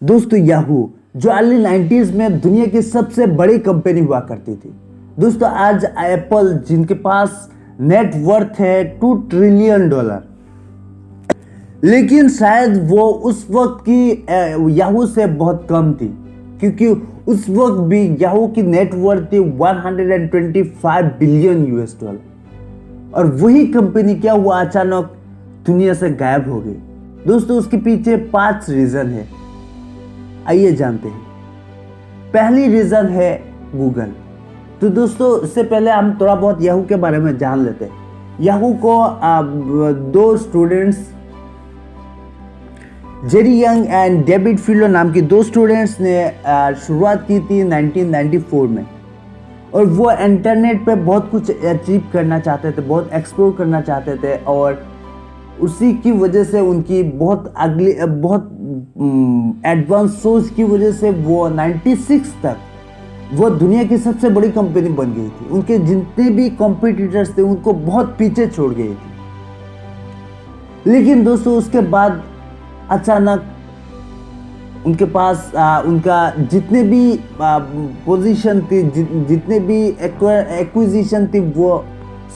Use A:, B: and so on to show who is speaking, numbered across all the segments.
A: दोस्तों याहू जो early 90s में दुनिया की सबसे बड़ी कंपनी हुआ करती थी। दोस्तों आज एप्पल जिनके पास नेट वर्थ है $2 ट्रिलियन, लेकिन शायद वो उस वक्त की याहू से बहुत कम थी, क्योंकि उस वक्त भी याहू की नेट वर्थ थी $125 बिलियन। और वही कंपनी क्या हुआ, अचानक दुनिया से गायब हो गई। दोस्तों उसके पीछे 5 रीजन है, आइए जानते हैं। पहली रीजन है गूगल। तो दोस्तों इससे पहले हम थोड़ा बहुत याहू के बारे में जान लेते हैं। याहू को 2 students, Jerry Yang and David Filo नाम के 2 स्टूडेंट्स ने शुरुआत की थी 1994 में। और वो इंटरनेट पे बहुत कुछ अचीव करना चाहते थे, बहुत एक्सप्लोर करना चाहते थे, और उसी की वजह से उनकी बहुत एडवांस सोच की वजह से वो 96 तक वो दुनिया की सबसे बड़ी कंपनी बन गई थी। उनके जितने भी कॉम्पिटिटर्स थे उनको बहुत पीछे छोड़ गई थी। लेकिन दोस्तों उसके बाद अचानक उनके पास उनका जितने भी पोजीशन थी, जितने भी एक्विजिशन थी, वो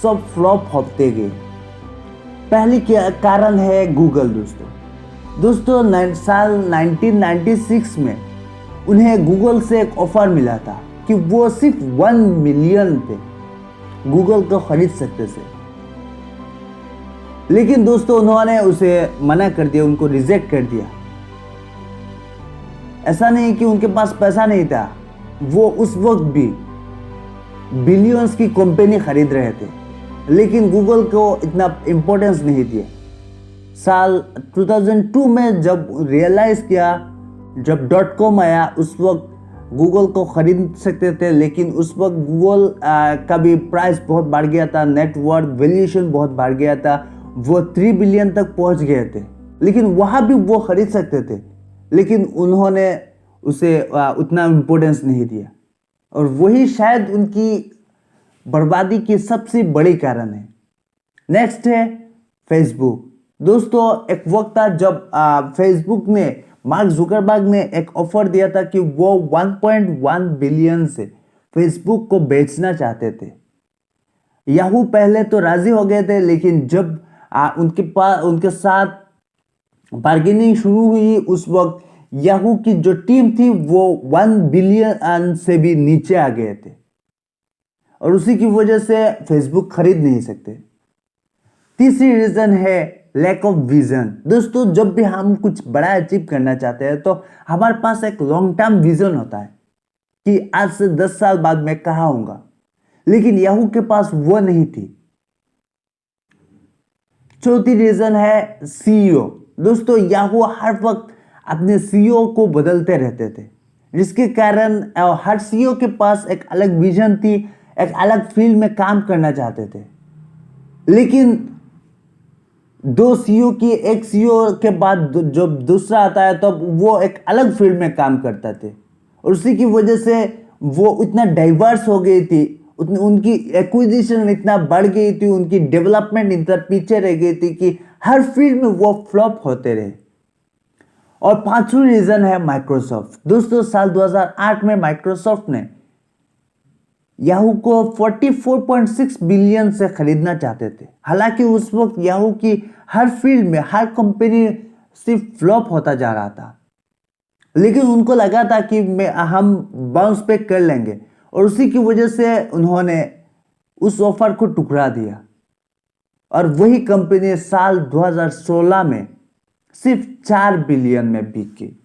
A: सब फ्लॉप होते गए। पहली कारण है गूगल। दोस्तों साल 1996 में उन्हें गूगल से एक ऑफर मिला था कि वो सिर्फ 1 मिलियन पे गूगल को खरीद सकते थे। लेकिन दोस्तों उन्होंने उसे मना कर दिया, उनको रिजेक्ट कर दिया। ऐसा नहीं कि उनके पास पैसा नहीं था, वो उस वक्त भी बिलियंस की कंपनी खरीद रहे थे, लेकिन गूगल को इतना इंपॉर्टेंस नहीं दिया। साल 2002 में जब रियलाइज किया, जब .com आया, उस वक्त गूगल को खरीद सकते थे, लेकिन उस वक्त गूगल का भी प्राइस बहुत बढ़ गया था, नेटवर्थ वैल्यूएशन बहुत बढ़ गया था, वो 3 बिलियन तक पहुंच गए थे। लेकिन वहाँ भी वो खरीद सकते थे, लेकिन उन्होंने उसे उतना इम्पोर्टेंस नहीं दिया। और वही शायद उनकी बर्बादी की सबसे बड़ी कारण है। नेक्स्ट है फेसबुक। दोस्तों एक वक्त था जब फेसबुक ने, मार्क जुकरबर्ग ने एक ऑफर दिया था कि वो 1.1 बिलियन से फेसबुक को बेचना चाहते थे। याहू पहले तो राजी हो गए थे, लेकिन जब उनके साथ बार्गेनिंग शुरू हुई, उस वक्त याहू की जो टीम थी वो 1 बिलियन से भी नीचे आ गए थे, और उसी की वजह से फेसबुक खरीद नहीं सकते। तीसरी रीजन है लैक ऑफ विजन। दोस्तों जब भी हम कुछ बड़ा अचीव करना चाहते हैं तो हमारे पास एक लॉन्ग टर्म विजन होता है कि आज से 10 साल बाद मैं कहाँ होऊंगा, लेकिन याहू के पास वो नहीं थी। चौथी रीजन है सीईओ। दोस्तों याहू हर वक्त अपने सीईओ को बदलते रहते थे, जिसके कारण हर सीईओ के पास एक अलग विजन थी, एक अलग फील्ड में काम करना चाहते थे। लेकिन 2 सीईओ की, एक सीईओ के बाद जब दूसरा आता है तब वो एक अलग फील्ड में काम करते थे, और उसी की वजह से वो इतना डाइवर्स हो गई थी, उनकी एक्विजिशन इतना बढ़ गई थी, उनकी डेवलपमेंट इतना पीछे रह गई थी कि हर फील्ड में वो फ्लॉप होते रहे। और 5वीं रीजन है माइक्रोसॉफ्ट। दोस्तों साल 2008 में माइक्रोसॉफ्ट ने याहू को 44.6 बिलियन से खरीदना चाहते थे। हालांकि उस वक्त याहू की हर फील्ड में हर कंपनी सिर्फ फ्लॉप होता जा रहा था, लेकिन उनको लगा था कि हम बाउंस बैक कर लेंगे, और उसी की वजह से उन्होंने उस ऑफर को टुकरा दिया। और वही कंपनी साल 2016 में सिर्फ 4 बिलियन में बिक गई।